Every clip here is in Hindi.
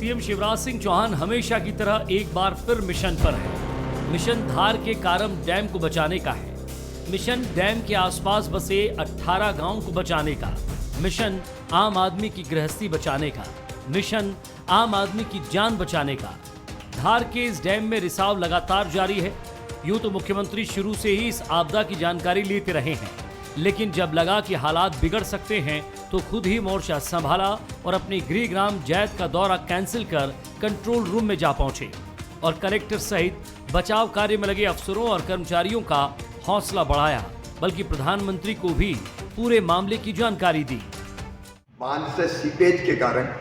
सीएम शिवराज सिंह चौहान हमेशा की तरह एक बार फिर मिशन पर है। मिशन धार के कारम डैम को बचाने का है। मिशन डैम के आसपास बसे 18 गांव को बचाने का। मिशन आम आदमी की गृहस्थी बचाने का। मिशन आम आदमी की जान बचाने का। धार के इस डैम में रिसाव लगातार जारी है। यूं तो मुख्यमंत्री शुरू से ही इस आपदा की जानकारी लेते रहे हैं, लेकिन जब लगा कि हालात बिगड़ सकते हैं तो खुद ही मोर्चा संभाला और अपने गृह ग्राम जैत का दौरा कैंसिल कर कंट्रोल रूम में जा पहुंचे और कलेक्टर सहित बचाव कार्य में लगे अफसरों और कर्मचारियों का हौसला बढ़ाया, बल्कि प्रधानमंत्री को भी पूरे मामले की जानकारी दी। बांध से सीपेज के कारण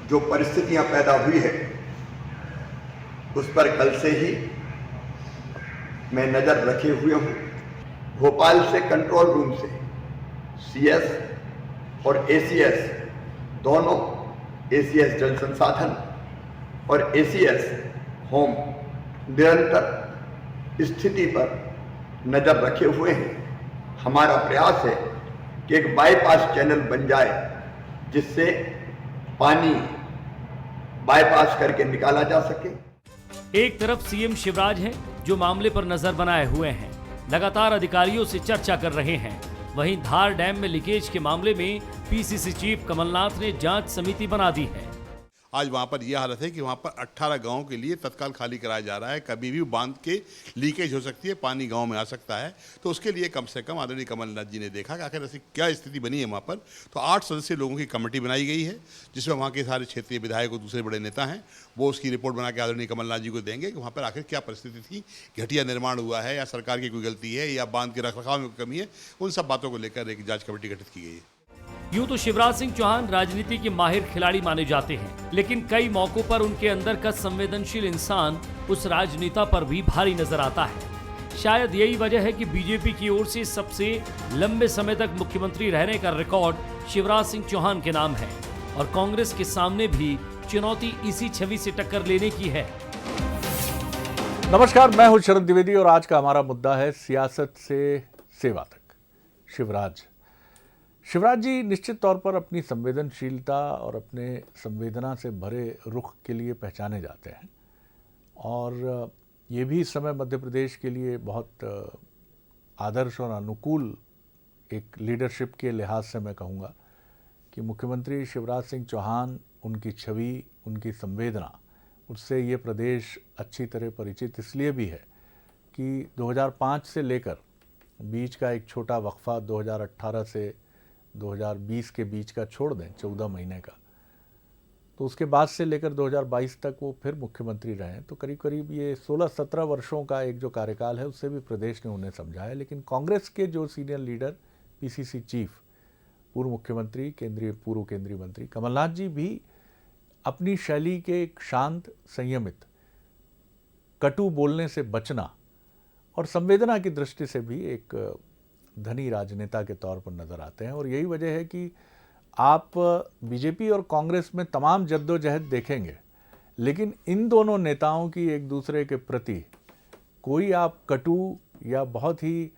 जो परिस्थितियां पैदा हुई है उस पर कल से ही मैं नजर रखे हुए हूं। भोपाल से कंट्रोल रूम से सीएस और एसीएस दोनों, एसीएस जल संसाधन और एसीएस होम, निरंतर स्थिति पर नजर रखे हुए हैं। हमारा प्रयास है कि एक बाईपास चैनल बन जाए जिससे पानी बाईपास करके निकाला जा सके। एक तरफ सीएम शिवराज हैं जो मामले पर नजर बनाए हुए हैं, लगातार अधिकारियों से चर्चा कर रहे हैं। वहीं धार डैम में लीकेज के मामले में पीसीसी चीफ कमलनाथ ने जांच समिति बना दी है। आज वहाँ पर यह हालत है कि वहाँ पर 18 गांवों के लिए तत्काल खाली कराया जा रहा है। कभी भी बांध के लीकेज हो सकती है, पानी गांव में आ सकता है, तो उसके लिए कम से कम आदरणीय कमलनाथ जी ने देखा कि आखिर ऐसी क्या स्थिति बनी है वहाँ पर। तो 8 सदस्यीय लोगों की कमेटी बनाई गई है जिसमें वहाँ के सारे क्षेत्रीय विधायक और दूसरे बड़े नेता हैं। वो उसकी रिपोर्ट बना के आदरणीय कमलनाथ जी को देंगे कि वहाँ पर आखिर क्या परिस्थिति थी, घटिया निर्माण हुआ है या सरकार की कोई गलती है या बांध के रखरखाव में कमी है। उन सब बातों को लेकर एक जाँच कमेटी गठित की गई है। यूं तो शिवराज सिंह चौहान राजनीति के माहिर खिलाड़ी माने जाते हैं, लेकिन कई मौकों पर उनके अंदर का संवेदनशील इंसान उस राजनेता पर भी भारी नजर आता है। शायद यही वजह है कि बीजेपी की ओर से सबसे लंबे समय तक मुख्यमंत्री रहने का रिकॉर्ड शिवराज सिंह चौहान के नाम है और कांग्रेस के सामने भी चुनौती इसी छवि से टक्कर लेने की है। नमस्कार, मैं हूं शरद द्विवेदी और आज का हमारा मुद्दा है सियासत से सेवा तक। शिवराज जी निश्चित तौर पर अपनी संवेदनशीलता और अपने संवेदना से भरे रुख के लिए पहचाने जाते हैं और ये भी इस समय मध्य प्रदेश के लिए बहुत आदर्श और अनुकूल एक लीडरशिप के लिहाज से मैं कहूँगा कि मुख्यमंत्री शिवराज सिंह चौहान, उनकी छवि, उनकी संवेदना, उससे ये प्रदेश अच्छी तरह परिचित इसलिए भी है कि 2005 से लेकर बीच का एक छोटा वक्फा 2018 से 2020 के बीच का छोड़ दें, 14 महीने का, तो उसके बाद से लेकर 2022 तक वो फिर मुख्यमंत्री रहे हैं। तो करीब करीब ये 16-17 वर्षों का एक जो कार्यकाल है उससे भी प्रदेश ने उन्हें समझा है। लेकिन कांग्रेस के जो सीनियर लीडर, पीसीसी चीफ, पूर्व मुख्यमंत्री, पूर्व केंद्रीय मंत्री कमलनाथ जी भी अपनी शैली के एक शांत, संयमित, कटु बोलने से बचना और संवेदना की दृष्टि से भी एक धनी राजनेता के तौर पर नजर आते हैं। और यही वजह है कि आप बीजेपी और कांग्रेस में तमाम जद्दोजहद देखेंगे, लेकिन इन दोनों नेताओं की एक दूसरे के प्रति कोई आप कटु या बहुत ही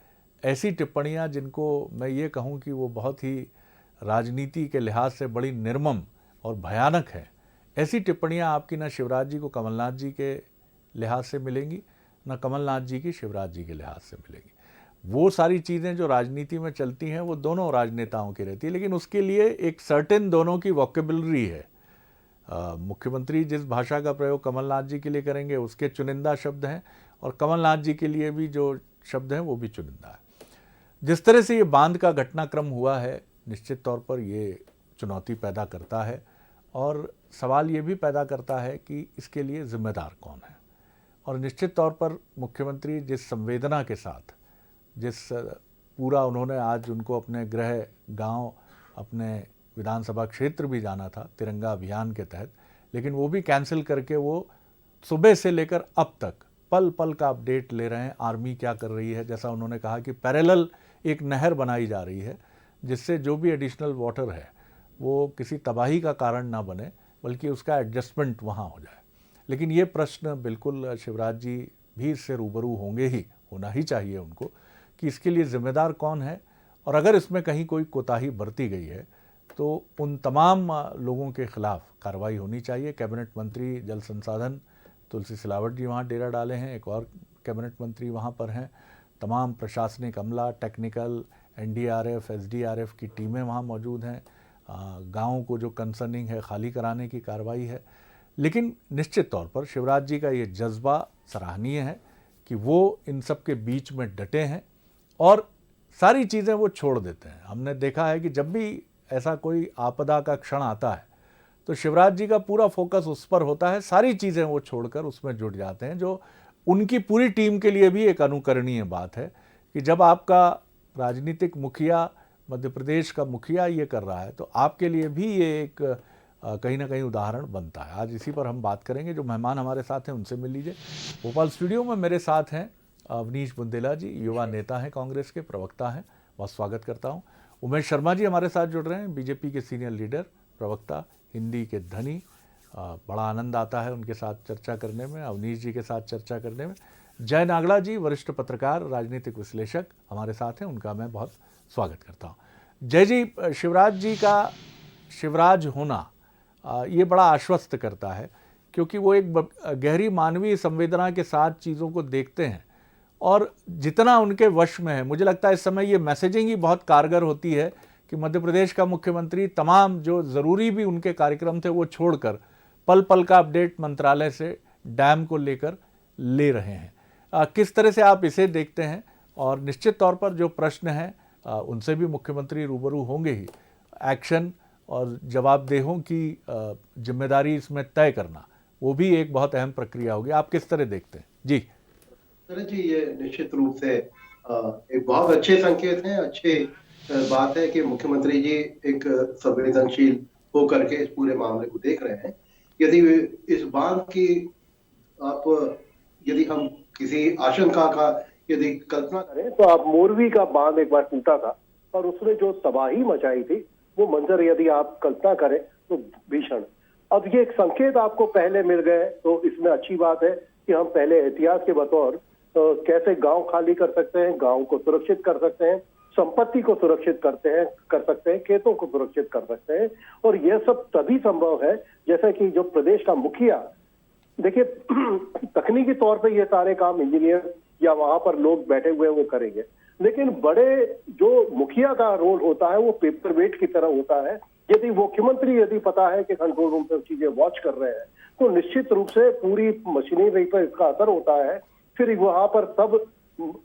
ऐसी टिप्पणियां जिनको मैं ये कहूं कि वो बहुत ही राजनीति के लिहाज से बड़ी निर्मम और भयानक है, ऐसी टिप्पणियां आपकी ना शिवराज जी को कमलनाथ जी के लिहाज से मिलेंगी, ना कमलनाथ जी की शिवराज जी के लिहाज से मिलेंगी। वो सारी चीज़ें जो राजनीति में चलती हैं वो दोनों राजनेताओं की रहती है, लेकिन उसके लिए एक सर्टेन दोनों की वोकेबलरी है। मुख्यमंत्री जिस भाषा का प्रयोग कमलनाथ जी के लिए करेंगे उसके चुनिंदा शब्द हैं और कमलनाथ जी के लिए भी जो शब्द हैं वो भी चुनिंदा है। जिस तरह से ये बांध का घटनाक्रम हुआ है, निश्चित तौर पर ये चुनौती पैदा करता है और सवाल ये भी पैदा करता है कि इसके लिए जिम्मेदार कौन है। और निश्चित तौर पर मुख्यमंत्री जिस संवेदना के साथ, जिस पूरा उन्होंने आज उनको अपने गृह गांव, अपने विधानसभा क्षेत्र भी जाना था तिरंगा अभियान के तहत, लेकिन वो भी कैंसिल करके वो सुबह से लेकर अब तक पल पल का अपडेट ले रहे हैं, आर्मी क्या कर रही है। जैसा उन्होंने कहा कि पैरेलल एक नहर बनाई जा रही है जिससे जो भी एडिशनल वाटर है वो किसी तबाही का कारण ना बने, बल्कि उसका एडजस्टमेंट वहाँ हो जाए। लेकिन ये प्रश्न बिल्कुल शिवराज जी भी इससे रूबरू होंगे ही, होना ही चाहिए उनको, कि इसके लिए जिम्मेदार कौन है और अगर इसमें कहीं कोई कोताही बरती गई है तो उन तमाम लोगों के खिलाफ कार्रवाई होनी चाहिए। कैबिनेट मंत्री जल संसाधन तुलसी सिलावट जी वहाँ डेरा डाले हैं, एक और कैबिनेट मंत्री वहाँ पर हैं, तमाम प्रशासनिक अमला, टेक्निकल, एनडीआरएफ, एसडीआरएफ की टीमें वहाँ मौजूद हैं। गाँव को जो कंसर्निंग है खाली कराने की कार्रवाई है। लेकिन निश्चित तौर पर शिवराज जी का ये जज्बा सराहनीय है कि वो इन सब के बीच में डटे हैं और सारी चीज़ें वो छोड़ देते हैं। हमने देखा है कि जब भी ऐसा कोई आपदा का क्षण आता है तो शिवराज जी का पूरा फोकस उस पर होता है, सारी चीज़ें वो छोड़कर उसमें जुट जाते हैं, जो उनकी पूरी टीम के लिए भी एक अनुकरणीय बात है कि जब आपका राजनीतिक मुखिया, मध्य प्रदेश का मुखिया ये कर रहा है तो आपके लिए भी ये एक कहीं ना कहीं उदाहरण बनता है। आज इसी पर हम बात करेंगे। जो मेहमान हमारे साथ हैं उनसे मिल लीजिए। भोपाल स्टूडियो में मेरे साथ हैं अवनीश बुंदेला जी, युवा नेता हैं, कांग्रेस के प्रवक्ता हैं, बहुत स्वागत करता हूं। उमेश शर्मा जी हमारे साथ जुड़ रहे हैं, बीजेपी के सीनियर लीडर, प्रवक्ता, हिंदी के धनी। बड़ा आनंद आता है उनके साथ चर्चा करने में, अवनीश जी के साथ चर्चा करने में। जय नागड़ा जी वरिष्ठ पत्रकार, राजनीतिक विश्लेषक हमारे साथ हैं, उनका मैं बहुत स्वागत करता हूँ। जय जी, शिवराज जी का शिवराज होना ये बड़ा आश्वस्त करता है क्योंकि वो एक गहरी मानवीय संवेदना के साथ चीज़ों को देखते हैं और जितना उनके वश में है, मुझे लगता है इस समय ये मैसेजिंग ही बहुत कारगर होती है कि मध्य प्रदेश का मुख्यमंत्री तमाम जो ज़रूरी भी उनके कार्यक्रम थे वो छोड़कर पल पल का अपडेट मंत्रालय से डैम को लेकर ले रहे हैं। किस तरह से आप इसे देखते हैं? और निश्चित तौर पर जो प्रश्न हैं उनसे भी मुख्यमंत्री रूबरू होंगे ही। एक्शन और जवाबदेहों की जिम्मेदारी इसमें तय करना वो भी एक बहुत अहम प्रक्रिया होगी। आप किस तरह देखते हैं? जी जी, ये निश्चित रूप से एक बहुत अच्छे संकेत हैं, अच्छे बात है कि मुख्यमंत्री जी एक संवेदनशील होकर के इस पूरे मामले को देख रहे हैं। यदि इस बांध की यदि हम किसी आशंका का यदि कल्पना करें तो आप मोरवी का बांध एक बार टूटा था और उसने जो तबाही मचाई थी वो मंजर यदि आप कल्पना करें तो भीषण। अब ये एक संकेत आपको पहले मिल गए तो इसमें अच्छी बात है कि हम पहले एहतियात के बतौर कैसे गांव खाली कर सकते हैं, गांव को सुरक्षित कर सकते हैं, संपत्ति को सुरक्षित कर सकते हैं, खेतों को सुरक्षित कर सकते हैं। और यह सब तभी संभव है जैसे कि जो प्रदेश का मुखिया, देखिए तकनीकी तौर पे ये सारे काम इंजीनियर या वहां पर लोग बैठे हुए वो करेंगे, लेकिन बड़े जो मुखिया का रोल होता है वो पेपर वेट की तरह होता है। यदि मुख्यमंत्री यदि पता है कि कंट्रोल रूम पर चीजें वॉच कर रहे हैं तो निश्चित रूप से पूरी मशीनरी पर इसका असर होता है। फिर वहां पर सब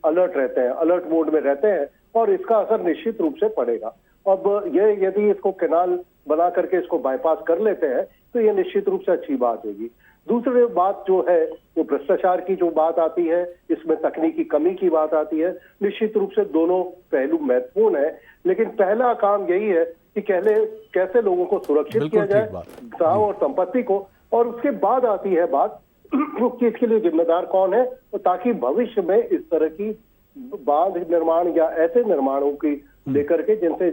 अलर्ट रहते हैं, अलर्ट मोड में रहते हैं और इसका असर निश्चित रूप से पड़ेगा। अब ये यदि इसको कैनाल बना करके इसको बाईपास कर लेते हैं तो ये निश्चित रूप से अच्छी बात होगी। दूसरी बात जो है वो भ्रष्टाचार की जो बात आती है, इसमें तकनीकी कमी की बात आती है। निश्चित रूप से दोनों पहलू महत्वपूर्ण है, लेकिन पहला काम यही है कि कैसे लोगों को सुरक्षित किया जाए, गांव और संपत्ति को, और उसके बाद आती है बात कि इसके लिए जिम्मेदार कौन है, तो ताकि भविष्य में इस तरह की बांध निर्माण या ऐसे निर्माणों की लेकर के जिनसे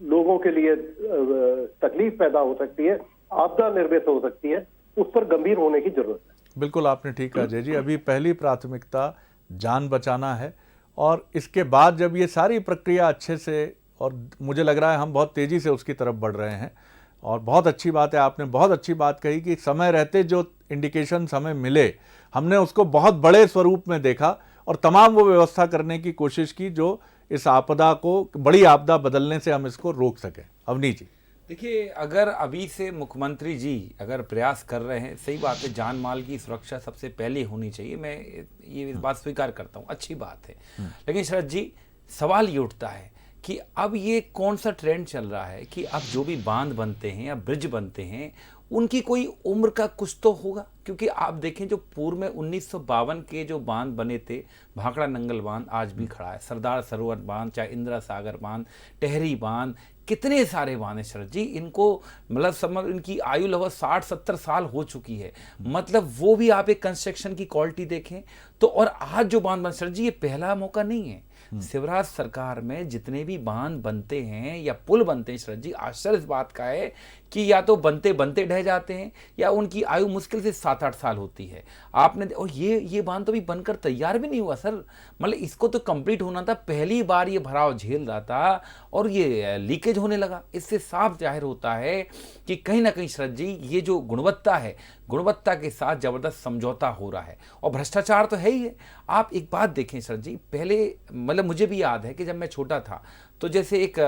लोगों के लिए तकलीफ पैदा हो सकती है, आपदा निर्मित हो सकती है, उस पर गंभीर होने की जरूरत है। बिल्कुल आपने ठीक कहा जय जी। अभी पहली प्राथमिकता जान बचाना है और इसके बाद जब ये सारी प्रक्रिया अच्छे से, और मुझे लग रहा है हम बहुत तेज़ी से उसकी तरफ बढ़ रहे हैं और बहुत अच्छी बात है, आपने बहुत अच्छी बात कही कि समय रहते जो इंडिकेशन हमें मिले हमने उसको बहुत बड़े स्वरूप में देखा और तमाम वो व्यवस्था करने की कोशिश की जो इस आपदा को, बड़ी आपदा बदलने से हम इसको रोक सकें। अवनीश जी देखिए, अगर अभी से मुख्यमंत्री जी अगर प्रयास कर रहे हैं, सही बात है, जान माल की सुरक्षा सबसे पहले होनी चाहिए, मैं ये बात स्वीकार करता हूँ, अच्छी बात है। लेकिन शरद जी, सवाल ये उठता है कि अब ये कौन सा ट्रेंड चल रहा है कि अब जो भी बांध बनते हैं या ब्रिज बनते हैं उनकी कोई उम्र का कुछ तो होगा, क्योंकि आप देखें जो पूर्व में 1952 के जो बांध बने थे, भाखड़ा नंगल बांध आज भी खड़ा है, सरदार सरोवर बांध, चाहे इंदिरा सागर बांध, टेहरी बांध, कितने सारे बांध हैं शरद जी, इनको मतलब समझ इनकी आयु लगभग 60-70 साल हो चुकी है, मतलब वो भी आप एक कंस्ट्रक्शन की क्वालिटी देखें तो। और आज जो बांध बन शरद जी, ये पहला मौका नहीं है। शिवराज सरकार में जितने भी बांध बनते हैं या पुल बनते हैं शरद जी, आश्चर्य इस बात का है कि या तो बनते बनते ढह जाते हैं या उनकी आयु मुश्किल से 7-8 साल होती है। आपने और ये बांध तो भी बनकर तैयार भी नहीं हुआ सर, मतलब इसको तो कंप्लीट होना था, पहली बार ये भराव झेल रहा था और ये लीकेज होने लगा। इससे साफ जाहिर होता है कि कहीं ना कहीं शरद जी ये जो गुणवत्ता है, गुणवत्ता के साथ जबरदस्त समझौता हो रहा है और भ्रष्टाचार तो है ही है। आप एक बात देखें शरद जी, पहले मतलब मुझे भी याद है कि जब मैं छोटा था तो जैसे एक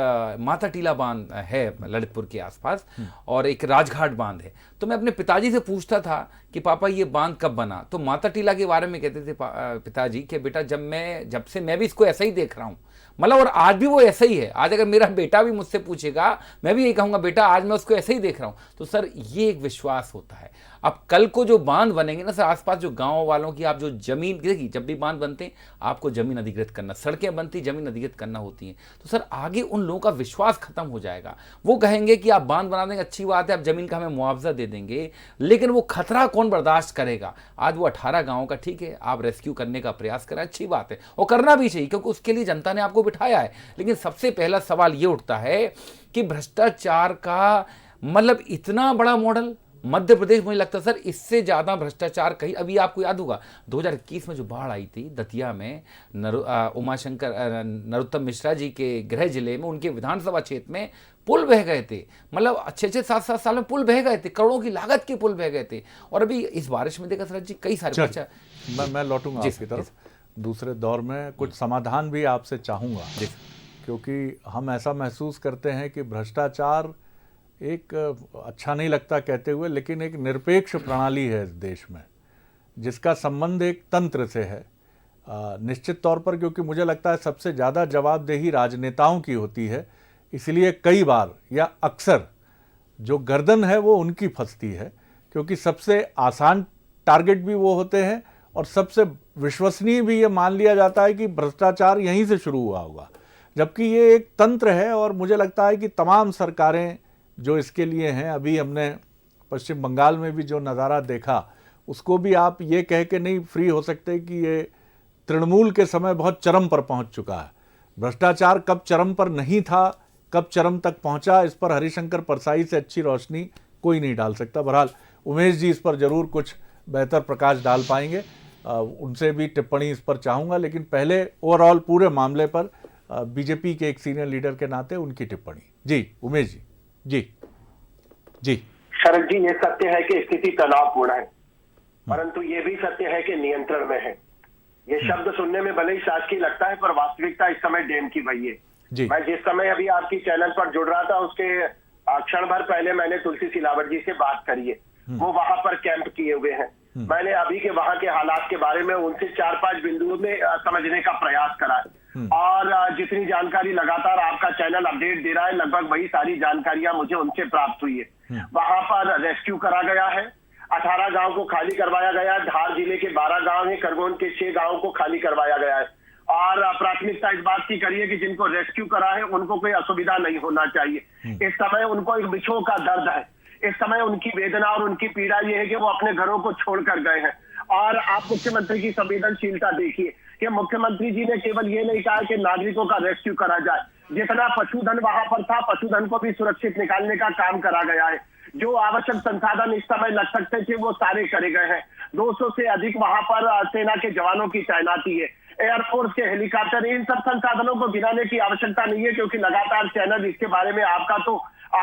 माता टीला बांध है ललितपुर के आसपास और एक राजघाट बांध है, तो मैं अपने पिताजी से पूछता था कि पापा ये बांध कब बना, तो माता टीला के बारे में कहते थे पिताजी कि बेटा जब से मैं भी इसको ऐसा ही देख रहा हूँ, मतलब और आज भी वो ऐसा ही है। आज अगर मेरा बेटा भी मुझसे पूछेगा मैं भी यही कहूँगा बेटा आज मैं उसको ऐसे ही देख रहा हूँ। तो सर ये एक विश्वास होता है। अब कल को जो बांध बनेंगे ना सर, आसपास जो गांव वालों की आप जो जमीन देखिए, जब भी बांध बनते हैं आपको जमीन अधिग्रहित करना, सड़कें बनती जमीन अधिग्रहित करना होती हैं, तो सर आगे उन लोगों का विश्वास खत्म हो जाएगा। वो कहेंगे कि आप बांध बना देंगे, अच्छी बात है, आप जमीन का हमें मुआवजा दे देंगे, लेकिन वो खतरा कौन बर्दाश्त करेगा। आज वो 18 गाँव का ठीक है आप रेस्क्यू करने का प्रयास करें, अच्छी बात है और करना भी चाहिए क्योंकि उसके लिए जनता ने आपको बिठाया है। लेकिन सबसे पहला सवाल ये उठता है कि भ्रष्टाचार का मतलब इतना बड़ा मॉडल मध्य प्रदेश, मुझे लगता है सर इससे ज्यादा भ्रष्टाचार कहीं, अभी आपको याद होगा 2021 में जो बाढ़ आई थी दतिया में, उमाशंकर नरोत्तम मिश्रा जी के गृह जिले में, उनके विधानसभा क्षेत्र में पुल बह गए थे, मतलब 6-7 साल में पुल बह गए थे, करोड़ों की लागत के पुल बह गए थे। और अभी इस बारिश में देखा सर जी कई सारे मैं लौटूंगा आपकी तरफ दूसरे दौर में, कुछ समाधान भी आपसे चाहूँगा क्योंकि हम ऐसा महसूस करते हैं कि भ्रष्टाचार एक अच्छा नहीं लगता कहते हुए, लेकिन एक निरपेक्ष प्रणाली है इस देश में जिसका संबंध एक तंत्र से है निश्चित तौर पर, क्योंकि मुझे लगता है सबसे ज़्यादा जवाबदेही राजनेताओं की होती है, इसलिए कई बार या अक्सर जो गर्दन है वो उनकी फंसती है क्योंकि सबसे आसान टारगेट भी वो होते हैं और सबसे विश्वसनीय भी ये मान लिया जाता है कि भ्रष्टाचार यहीं से शुरू हुआ होगा, जबकि ये एक तंत्र है। और मुझे लगता है कि तमाम सरकारें जो इसके लिए हैं, अभी हमने पश्चिम बंगाल में भी जो नज़ारा देखा उसको भी आप ये कह के नहीं फ्री हो सकते कि ये तृणमूल के समय बहुत चरम पर पहुंच चुका है। भ्रष्टाचार कब चरम पर नहीं था, कब चरम तक पहुंचा, इस पर हरिशंकर परसाई से अच्छी रोशनी कोई नहीं डाल सकता। बहरहाल उमेश जी इस पर ज़रूर कुछ बेहतर प्रकाश डाल पाएंगे, उनसे भी टिप्पणी इस पर चाहूँगा, लेकिन पहले ओवरऑल पूरे मामले पर बीजेपी के एक सीनियर लीडर के नाते उनकी टिप्पणी। जी उमेश जी। जी जी शरद जी, ये सत्य है कि स्थिति तनावपूर्ण है, परंतु ये भी सत्य है कि नियंत्रण में है। ये शब्द सुनने में भले ही शासकीय लगता है पर वास्तविकता इस समय डैम की वही है। मैं जिस समय अभी आपकी चैनल पर जुड़ रहा था उसके क्षण भर पहले मैंने तुलसी सिलावट जी से बात करी है, वो वहां पर कैंप किए हुए हैं। मैंने अभी के वहां के हालात के बारे में उनसे 4-5 बिंदुओं में समझने का प्रयास करा है और जितनी जानकारी लगातार आपका चैनल अपडेट दे रहा है लगभग वही सारी जानकारियां मुझे उनसे प्राप्त हुई है। वहां पर रेस्क्यू करा गया है, 18 गांव को खाली करवाया गया है, धार जिले के 12 गांव है, खरगोन के 6 गांवों को खाली करवाया गया है और प्राथमिकता इस बात की करिए कि जिनको रेस्क्यू करा है उनको कोई असुविधा नहीं होना चाहिए। इस समय उनको एक बिछोह का दर्द है, इस समय उनकी वेदना और उनकी पीड़ा ये है कि वो अपने घरों को छोड़कर गए हैं। और आप मुख्यमंत्री की संवेदनशीलता देखिए कि मुख्यमंत्री जी ने केवल ये नहीं कहा कि नागरिकों का रेस्क्यू करा जाए, जितना पशुधन वहां पर था पशुधन को भी सुरक्षित निकालने का काम करा गया है। जो आवश्यक संसाधन इस समय लग सकते थे वो सारे करे गए हैं। 200 से अधिक वहां पर सेना के जवानों की तैनाती है, एयरफोर्स के हेलीकॉप्टर, इन सब संसाधनों को गिनाने की आवश्यकता नहीं है क्योंकि लगातार चैनल इसके बारे में आपका तो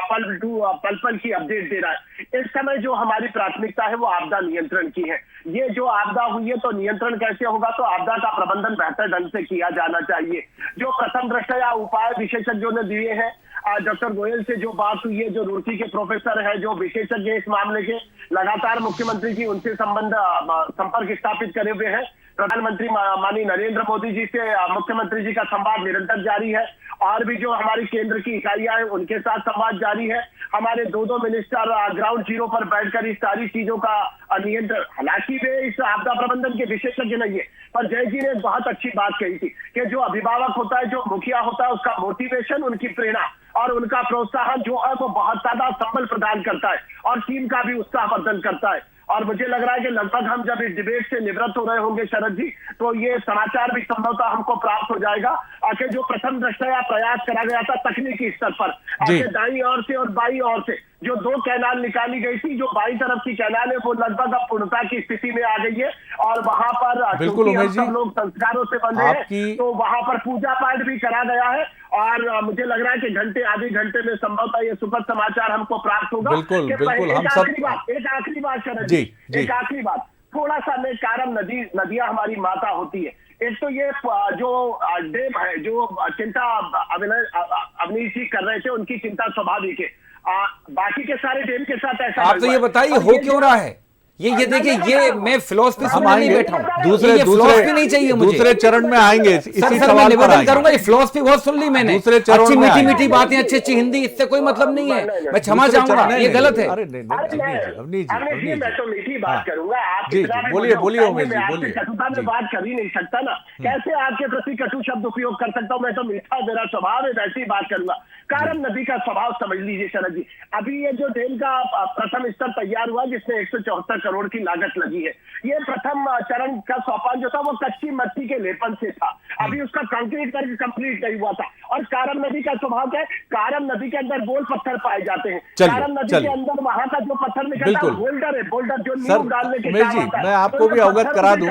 पल की अपडेट दे रहा है। इस समय जो हमारी प्राथमिकता है वो आपदा नियंत्रण की है। ये जो आपदा हुई है तो नियंत्रण कैसे होगा, तो आपदा का प्रबंधन बेहतर ढंग से किया जाना चाहिए। जो प्रथम दृष्टया उपाय विशेषज्ञों ने दिए हैं, डॉक्टर गोयल से जो बात हुई है, जो रुड़की के प्रोफेसर है, जो विशेषज्ञ इस मामले के, लगातार मुख्यमंत्री जी उनसे संपर्क स्थापित करे हुए हैं। प्रधानमंत्री माननीय नरेंद्र मोदी जी से मुख्यमंत्री जी का संवाद निरंतर जारी है और भी जो हमारी केंद्र की इकाइयां हैं उनके साथ संवाद जारी है। हमारे 2 मिनिस्टर ग्राउंड जीरो पर बैठकर इस सारी चीजों का नियंत्रण, हालांकि वे इस आपदा प्रबंधन के विशेषज्ञ नहीं है, पर जय जी ने बहुत अच्छी बात कही थी कि जो अभिभावक होता है, जो मुखिया होता है, उसका मोटिवेशन, उनकी प्रेरणा और उनका प्रोत्साहन जो है वो बहुत ज्यादा संबल प्रदान करता है और टीम का भी उत्साहवर्धन करता है। और मुझे लग रहा है कि लगभग हम जब इस डिबेट से निवृत्त हो रहे होंगे शरद जी, तो ये समाचार भी संभवतः हमको प्राप्त हो जाएगा कि जो प्रथम दृष्टया प्रयास करा गया था तकनीकी स्तर पर, दाईं ओर से और बाईं ओर से जो 2 कैनाल निकाली गई थी, जो बाईं तरफ की कैनाल है वो लगभग अब पूर्णता की स्थिति में आ गई है और वहां पर बिल्कुल उमेश जी, सब लोग संस्कारों से बंधे हैं, तो वहां पर पूजा पाठ भी करा गया है और मुझे लग रहा है कि आधे घंटे में संभवतः ये सुखद समाचार हमको प्राप्त होगा। बिल्कुल बिल्कुल, हम सब एक आखिरी बात शरद जी, एक आखिरी बात, थोड़ा सा में कारम नदियां हमारी माता होती है। एक तो ये जो डैम है, जो चिंता अवनीश जी कर रहे थे, उनकी चिंता स्वाभाविक है। बाकी के सारे डैम के साथ ऐसा आप तो ये बताइए हो क्यों रहा है ये देखिए, ये मैं फिलॉसफी सुनने नहीं बैठा हूं, दूसरे फिलॉसफी नहीं चाहिए मुझे। दूसरे चरण में आएंगे, इसी सर मैं निवेदन करूंगा, ये फिलॉसफी बहुत सुन ली मैंने, दूसरे चरण अच्छी में मीठी मीठी बातें, अच्छी अच्छी हिंदी, इससे कोई मतलब नहीं है, मैं क्षमा चाहूंगा, ये गलत है। अरे अवनीश जी, मैं तो मीठी बात करूंगा, आप बोलिए उमेश जी, बोलिए। कटुता में बात कर ही नहीं सकता ना, कैसे आपके प्रति कटु शब्द उपयोग कर सकता हूं? मैं तो मीठा, मेरा स्वभाव है, वैसे ही बात करूंगा। कारम नदी का स्वभाव समझ लीजिए शरद जी, अभी ये जो डैम का प्रथम स्तर तैयार हुआ जिसमें 174 करोड़ की लागत लगी है, ये प्रथम चरण का सोपान जो था वो कच्ची मट्टी के लेपन से था, अभी उसका कंक्रीट करके कंप्लीट नहीं हुआ था। और कारम नदी का स्वभाव क्या है, कारम नदी के अंदर गोल पत्थर पाए जाते हैं, कारम नदी के अंदर वहां का जो पत्थर निकलता है बोल्डर है, बोल्डर जो नींव डालने के काम आता है। मैं आपको भी अवगत करा दूं,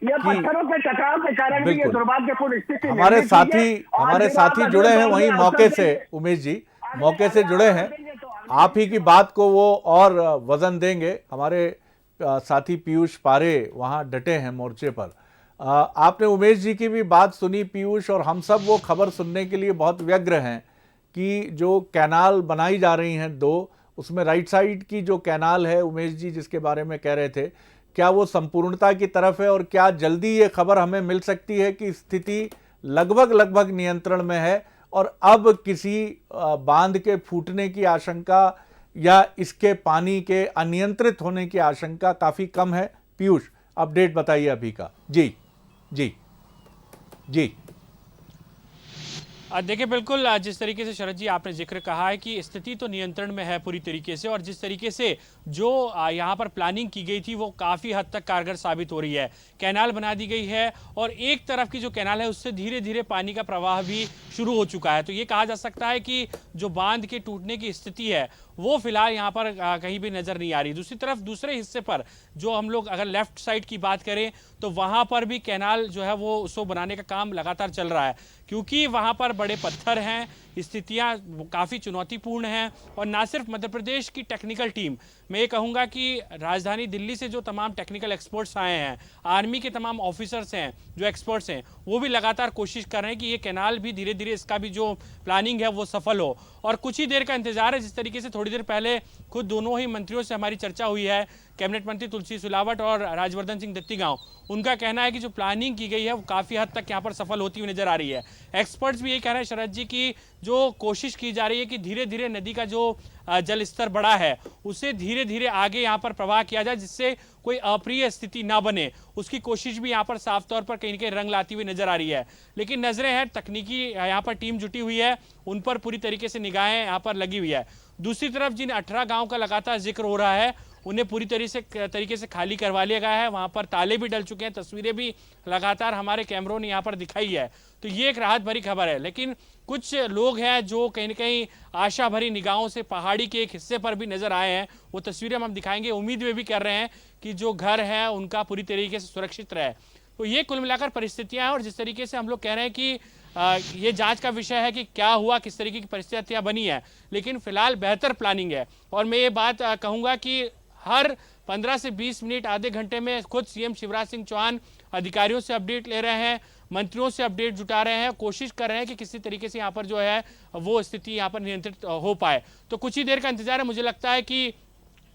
ये पत्थरों के टकराव के कारण भी ये दुर्भाग्यपूर्ण स्थिति हमारे साथी जुड़े हैं वहीं मौके से, उमेश जी मौके से जुड़े हैं, आप ही की बात को वो और वजन देंगे। हमारे साथी पीयूष पारे वहां डटे हैं मोर्चे पर। आपने उमेश जी की भी बात सुनी पीयूष, और हम सब वो खबर सुनने के लिए बहुत व्यग्र हैं कि जो कैनाल बनाई जा रही हैं 2, उसमें राइट साइड की जो कैनाल है उमेश जी जिसके बारे में कह रहे थे, क्या वो संपूर्णता की तरफ है और क्या जल्दी ये खबर हमें मिल सकती है कि स्थिति लगभग नियंत्रण में है और अब किसी बांध के फूटने की आशंका या इसके पानी के अनियंत्रित होने की आशंका काफ़ी कम है? पीयूष, अपडेट बताइए अभी का। जी जी जी। देखिए बिल्कुल, जिस तरीके से शरद जी आपने जिक्र कहा है कि स्थिति तो नियंत्रण में है पूरी तरीके से, और जिस तरीके से जो यहाँ पर प्लानिंग की गई थी वो काफ़ी हद तक कारगर साबित हो रही है। कैनाल बना दी गई है और एक तरफ की जो कैनाल है उससे धीरे धीरे पानी का प्रवाह भी शुरू हो चुका है, तो ये कहा जा सकता है कि जो बांध के टूटने की स्थिति है वो फिलहाल यहाँ पर कहीं भी नजर नहीं आ रही। दूसरी तरफ दूसरे हिस्से पर जो हम लोग अगर लेफ्ट साइड की बात करें तो वहाँ पर भी कैनाल जो है वो उसको बनाने का काम लगातार चल रहा है, क्योंकि वहाँ पर बड़े पत्थर हैं, स्थितियाँ काफ़ी चुनौतीपूर्ण हैं। और ना सिर्फ मध्य प्रदेश की टेक्निकल टीम, मैं ये कहूँगा कि राजधानी दिल्ली से जो तमाम टेक्निकल एक्सपर्ट्स आए हैं, आर्मी के तमाम ऑफिसर्स हैं जो एक्सपर्ट्स हैं, वो भी लगातार कोशिश कर रहे हैं कि ये कैनाल भी धीरे धीरे इसका भी जो प्लानिंग है वो सफल हो। और कुछ ही देर का इंतजार है, जिस तरीके से थोड़ी देर पहले खुद दोनों ही मंत्रियों से हमारी चर्चा हुई है, कैबिनेट मंत्री तुलसी सिलावट और राजवर्धन सिंह दत्तीगांव, उनका कहना है कि जो प्लानिंग की गई है वो काफ़ी हद तक यहाँ पर सफल होती हुई नजर आ रही है। एक्सपर्ट्स भी यही कह रहे हैं शरद जी की जो कोशिश की जा रही है कि धीरे धीरे नदी का जो जल स्तर बढ़ा है उसे धीरे धीरे आगे यहाँ पर प्रवाह किया जाए, जिससे कोई अप्रिय स्थिति ना बने, उसकी कोशिश भी यहाँ पर साफ तौर पर कहीं न कहीं रंग लाती हुई नजर आ रही है। लेकिन नजरें हैं, तकनीकी यहाँ पर टीम जुटी हुई है, उन पर पूरी तरीके से निगाहें यहाँ पर लगी हुई है। दूसरी तरफ जिन 18 गाँव का लगातार जिक्र हो रहा है उन्हें पूरी तरीके से खाली करवा लिया गया है, वहाँ पर ताले भी डल चुके हैं, तस्वीरें भी लगातार हमारे कैमरों ने यहाँ पर दिखाई है, तो ये एक राहत भरी खबर है। लेकिन कुछ लोग हैं जो कहीं न कहीं आशा भरी निगाहों से पहाड़ी के एक हिस्से पर भी नजर आए हैं, वो तस्वीरें हम दिखाएंगे। उम्मीद वे भी कर रहे हैं कि जो घर है उनका पूरी तरीके से सुरक्षित रहे। तो ये कुल मिलाकर परिस्थितियाँ हैं, और जिस तरीके से हम लोग कह रहे हैं कि ये जांच का विषय है कि क्या हुआ, किस तरीके की परिस्थितियाँ बनी है, लेकिन फिलहाल बेहतर प्लानिंग है। और मैं ये बात कहूँगा कि हर 15 से 20 मिनट आधे घंटे में खुद सीएम शिवराज सिंह चौहान अधिकारियों से अपडेट ले रहे हैं, मंत्रियों से अपडेट जुटा रहे हैं, कोशिश कर रहे हैं कि किसी तरीके से यहाँ पर जो है वो स्थिति यहाँ पर नियंत्रित हो पाए। तो कुछ ही देर का इंतजार है, मुझे लगता है कि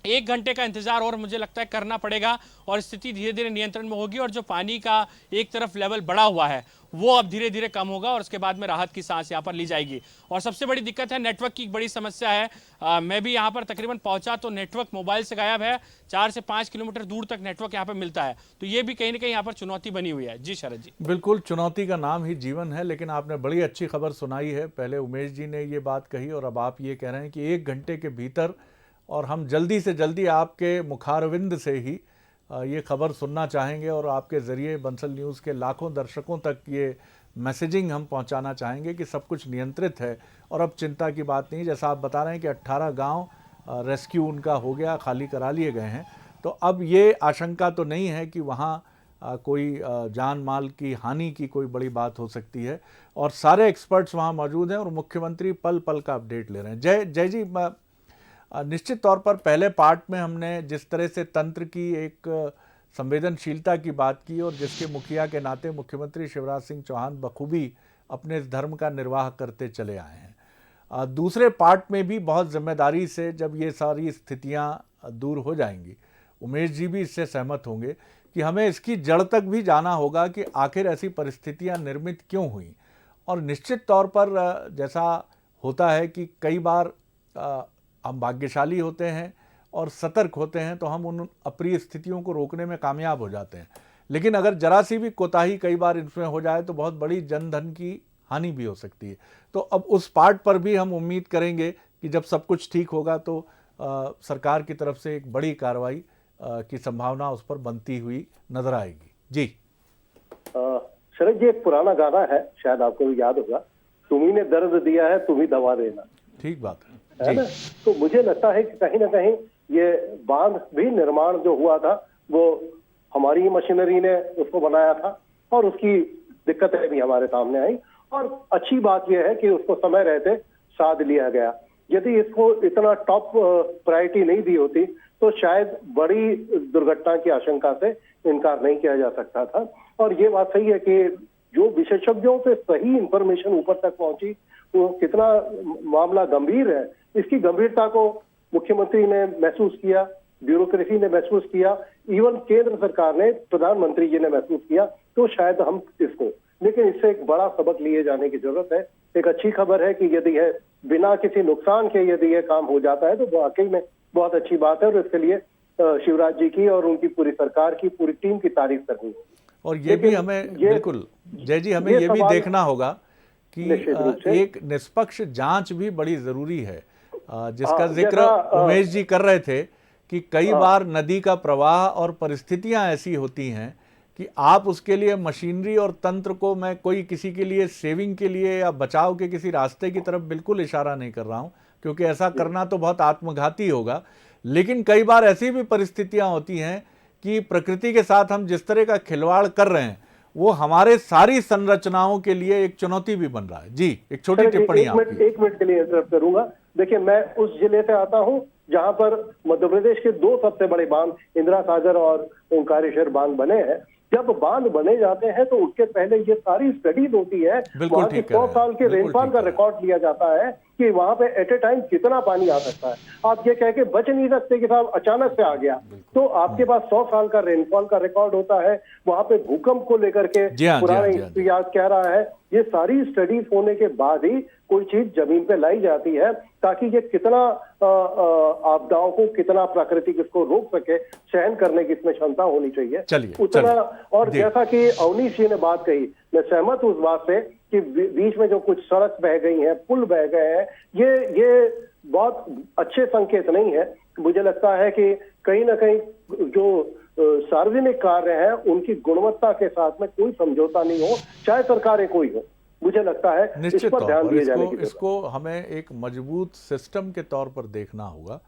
1 घंटे का इंतजार और मुझे लगता है करना पड़ेगा और स्थिति धीरे धीरे नियंत्रण में होगी और जो पानी का एक तरफ लेवल बढ़ा हुआ है वो अब धीरे धीरे कम होगा और उसके बाद में राहत की सांस यहाँ पर ली जाएगी। और सबसे बड़ी दिक्कत है नेटवर्क की, बड़ी समस्या है। मैं भी यहाँ पर तकरीबन पहुंचा तो नेटवर्क मोबाइल से गायब है, 4 से 5 किलोमीटर दूर तक नेटवर्क यहाँ पर मिलता है, तो ये भी कहीं ना कहीं यहाँ पर चुनौती बनी हुई है। जी शरद जी। बिल्कुल, चुनौती का नाम ही जीवन है, लेकिन आपने बड़ी अच्छी खबर सुनाई है। पहले उमेश जी ने ये बात कही और अब आप ये कह रहे हैं कि 1 घंटे के भीतर, और हम जल्दी से जल्दी आपके मुखारविंद से ही ये खबर सुनना चाहेंगे और आपके ज़रिए बंसल न्यूज़ के लाखों दर्शकों तक ये मैसेजिंग हम पहुंचाना चाहेंगे कि सब कुछ नियंत्रित है और अब चिंता की बात नहीं। जैसा आप बता रहे हैं कि 18 गांव रेस्क्यू उनका हो गया, खाली करा लिए गए हैं, तो अब ये आशंका तो नहीं है कि वहाँ कोई जान माल की हानि की कोई बड़ी बात हो सकती है और सारे एक्सपर्ट्स वहाँ मौजूद हैं और मुख्यमंत्री पल पल का अपडेट ले रहे हैं। जय जी, निश्चित तौर पर पहले पार्ट में हमने जिस तरह से तंत्र की एक संवेदनशीलता की बात की और जिसके मुखिया के नाते मुख्यमंत्री शिवराज सिंह चौहान बखूबी अपने इस धर्म का निर्वाह करते चले आए हैं, दूसरे पार्ट में भी बहुत जिम्मेदारी से जब ये सारी स्थितियां दूर हो जाएंगी, उमेश जी भी इससे सहमत होंगे कि हमें इसकी जड़ तक भी जाना होगा कि आखिर ऐसी परिस्थितियां निर्मित क्यों हुई। और निश्चित तौर पर जैसा होता है कि कई बार हम भाग्यशाली होते हैं और सतर्क होते हैं तो हम उन अप्रिय स्थितियों को रोकने में कामयाब हो जाते हैं, लेकिन अगर जरा सी भी कोताही कई बार इसमें हो जाए तो बहुत बड़ी जन धन की हानि भी हो सकती है। तो अब उस पार्ट पर भी हम उम्मीद करेंगे कि जब सब कुछ ठीक होगा तो सरकार की तरफ से एक बड़ी कार्रवाई की संभावना उस पर बनती हुई नजर आएगी। जी शरद जी, एक पुराना गाना है, शायद आपको भी याद होगा, तुम्ही ने दर्द दिया है तुम्ही दवा देना। ठीक बात है ना? तो मुझे लगता है कि कहीं ना कहीं ये बांध भी निर्माण जो हुआ था वो हमारी ही मशीनरी ने उसको बनाया था और उसकी दिक्कतें भी हमारे सामने आई और अच्छी बात यह है कि उसको समय रहते साध लिया गया। यदि इसको इतना टॉप प्रायोरिटी नहीं दी होती तो शायद बड़ी दुर्घटना की आशंका से इनकार नहीं किया जा सकता था। और ये बात सही है कि जो विशेषज्ञों से सही इंफॉर्मेशन ऊपर तक पहुंची, वो कितना मामला गंभीर है इसकी गंभीरता को मुख्यमंत्री ने महसूस किया, ब्यूरोक्रेसी ने महसूस किया, इवन केंद्र सरकार ने, प्रधानमंत्री जी ने महसूस किया। तो शायद हम इसको, लेकिन इससे एक बड़ा सबक लिए जाने की जरूरत है। एक अच्छी खबर है कि यदि है बिना किसी नुकसान के यदि ये काम हो जाता है तो वाकई में बहुत अच्छी बात है और इसके लिए शिवराज जी की और उनकी पूरी सरकार की पूरी टीम की तारीफ करनी है। और ये भी हमें बिल्कुल जय जी, हमें ये भी देखना होगा कि एक निष्पक्ष जांच भी बड़ी जरूरी है, जिसका जिक्र उमेश जी कर रहे थे कि कई बार नदी का प्रवाह और परिस्थितियां ऐसी होती हैं कि आप उसके लिए मशीनरी और तंत्र को, मैं कोई किसी के लिए सेविंग के लिए या बचाव के किसी रास्ते की तरफ बिल्कुल इशारा नहीं कर रहा हूं, क्योंकि ऐसा करना तो बहुत आत्मघाती होगा, लेकिन कई बार ऐसी भी परिस्थितियां होती हैं कि प्रकृति के साथ हम जिस तरह का खिलवाड़ कर रहे हैं वो हमारे सारी संरचनाओं के लिए एक चुनौती भी बन रहा है। जी, एक छोटी टिप्पणी आपकी। 1 मिनट के लिए इंटरप्ट करूंगा। देखिए, मैं उस जिले से आता हूं जहां पर मध्य प्रदेश के 2 सबसे बड़े बांध, इंदिरा सागर और ओंकारेश्वर बांध बने हैं। जब बांध बने जाते हैं तो उसके पहले ये सारी स्टडीज होती है, वहां की 100 साल के रेनफॉल का रिकॉर्ड लिया जाता है कि वहां पे एट ए टाइम कितना पानी आ सकता है। आप ये कह के बच नहीं सकते कि साहब अचानक से आ गया, तो आपके पास 100 साल का रेनफॉल का रिकॉर्ड होता है। वहां पे भूकंप को लेकर के पुराना इतिहास कह रहा है। ये सारी स्टडीज होने के बाद ही कोई चीज जमीन पे लाई जाती है ताकि ये कितना आपदाओं को, कितना प्राकृतिक इसको रोक सके, सहन करने की इसमें क्षमता होनी चाहिए उतना। और जैसा कि अवनीश जी ने बात कही, मैं सहमत हूं उस बात से कि बीच में जो कुछ सड़क बह गई हैं, पुल बह गए हैं, ये बहुत अच्छे संकेत नहीं है। मुझे लगता है कि कहीं ना कहीं जो सार्वजनिक कार्य हैं उनकी गुणवत्ता के साथ में कोई समझौता नहीं हो, चाहे सरकारें कोई हो। मुझे लगता है इस पर ध्यान दिए जाने की इसको हमें एक मजबूत सिस्टम के तौर पर देखना होगा।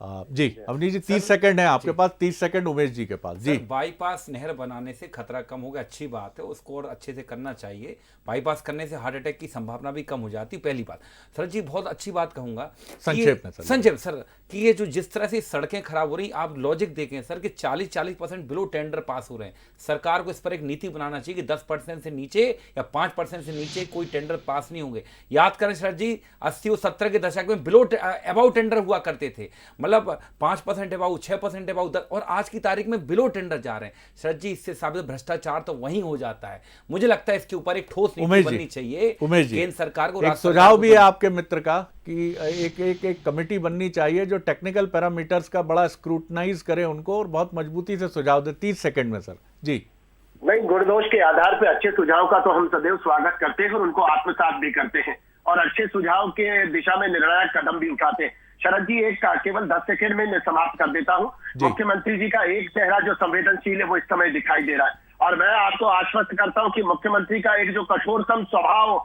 जी अवनीश जी, 30 सेकंड है आपके पास, 30 सेकंड उमेश जी के पास। जी, बाईपास नहर बनाने से खतरा कम होगा, अच्छी बात है, उसको और अच्छे से करना चाहिए। बाईपास करने से हार्ट अटैक की संभावना भी कम हो जाती, पहली बात। सर जी, बहुत अच्छी बात कहूंगा संक्षेप सर कि ये जो जिस तरह से सड़कें खराब हो रही, आप लॉजिक देखें सर कि 40% बिलो टेंडर पास हो रहे हैं। सरकार को इस पर एक नीति बनाना चाहिए कि 10% से नीचे या 5% से नीचे कोई टेंडर पास नहीं होंगे। याद करें सर जी, 80 और 70 के दशक में बिलो अबाउ टेंडर हुआ करते थे। मतलब 5% अबाउ, 6% अबाउ, और आज की तारीख में बिलो टेंडर जा रहे हैं। शरद जी, इससे साबित भ्रष्टाचार तो वहीं हो जाता है। मुझे लगता है इसके ऊपर एक ठोस नीति बननी चाहिए केंद्र सरकार को। एक सुझाव भी है आपके मित्र का कि एक कमेटी बननी चाहिए जो टेक्निकल पैरामीटर्स का बड़ा स्क्रूटनाइज करे उनको और बहुत मजबूती से सुझाव दे। 30 सेकंड में सर जी। नहीं, गुण दोष के आधार पे अच्छे सुझाव का तो हम सदैव स्वागत करते हैं और उनको आत्मसात भी करते हैं और अच्छे सुझाव के दिशा में निर्णायक कदम भी उठाते हैं। शरद जी, एक केवल 10 सेकंड में मैं समाप्त कर देता हूं। मुख्यमंत्री जी का एक चेहरा जो संवेदनशील है वो इस समय दिखाई दे रहा है और मैं आपको आश्वस्त करता हूं कि मुख्यमंत्री का एक जो कठोरतम स्वभाव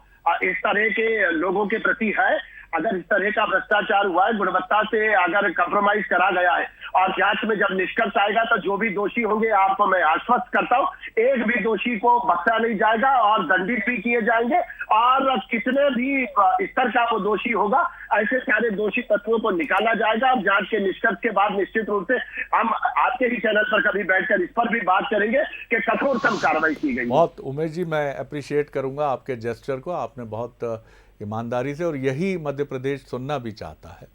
इस तरह के लोगों के प्रति है, अगर इस तरह का भ्रष्टाचार हुआ है, गुणवत्ता से अगर कंप्रोमाइज करा गया है और जांच में जब निष्कर्ष आएगा तो जो भी दोषी होंगे, आपको मैं आश्वस्त करता हूं, एक भी दोषी को बख्शा नहीं जाएगा और दंडित भी किए जाएंगे और कितने भी स्तर का वो दोषी होगा, ऐसे सारे दोषी तत्वों को निकाला जाएगा और जांच के निष्कर्ष के बाद निश्चित रूप से हम आपके ही चैनल पर कभी बैठकर इस पर भी बात करेंगे कि कठोरतम कार्रवाई की गई। बहुत उमेश जी, मैं अप्रिशिएट करूंगा आपके जेस्चर को, आपने बहुत ईमानदारी से, और यही मध्य प्रदेश सुनना भी चाहता है।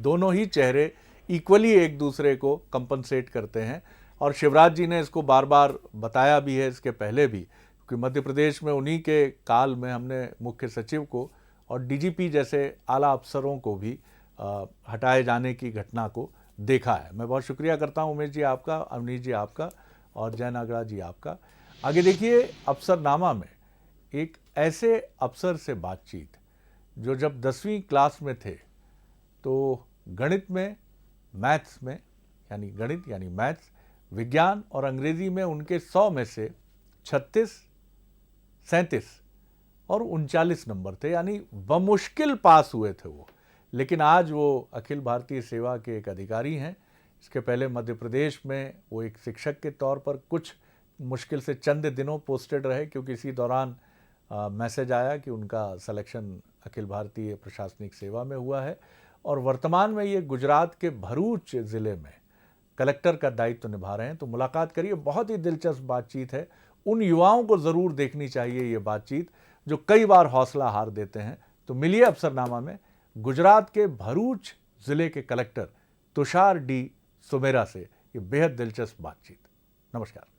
दोनों ही चेहरे इक्वली एक दूसरे को कंपनसेट करते हैं और शिवराज जी ने इसको बार बार बताया भी है इसके पहले भी, क्योंकि मध्य प्रदेश में उन्हीं के काल में हमने मुख्य सचिव को और डीजीपी जैसे आला अफसरों को भी हटाए जाने की घटना को देखा है। मैं बहुत शुक्रिया करता हूं उमेश जी आपका, अवनीश जी आपका और जय नागड़ा जी आपका। आगे देखिए अफसरनामा में एक ऐसे अफसर से बातचीत जो जब 10वीं क्लास में थे तो गणित में, मैथ्स में, यानी गणित यानी मैथ्स, विज्ञान और अंग्रेजी में उनके 100 में से 36, 37 और 39 नंबर थे, यानी बमुश्किल पास हुए थे वो। लेकिन आज वो अखिल भारतीय सेवा के एक अधिकारी हैं। इसके पहले मध्य प्रदेश में वो एक शिक्षक के तौर पर कुछ मुश्किल से चंद दिनों पोस्टेड रहे, क्योंकि इसी दौरान मैसेज आया कि उनका सिलेक्शन अखिल भारतीय प्रशासनिक सेवा में हुआ है और वर्तमान में ये गुजरात के भरूच ज़िले में कलेक्टर का दायित्व निभा रहे हैं। तो मुलाकात करिए, बहुत ही दिलचस्प बातचीत है। उन युवाओं को ज़रूर देखनी चाहिए ये बातचीत जो कई बार हौसला हार देते हैं। तो मिलिए अफसरनामा में गुजरात के भरूच ज़िले के कलेक्टर तुषार डी सुमेरा से ये बेहद दिलचस्प बातचीत। नमस्कार।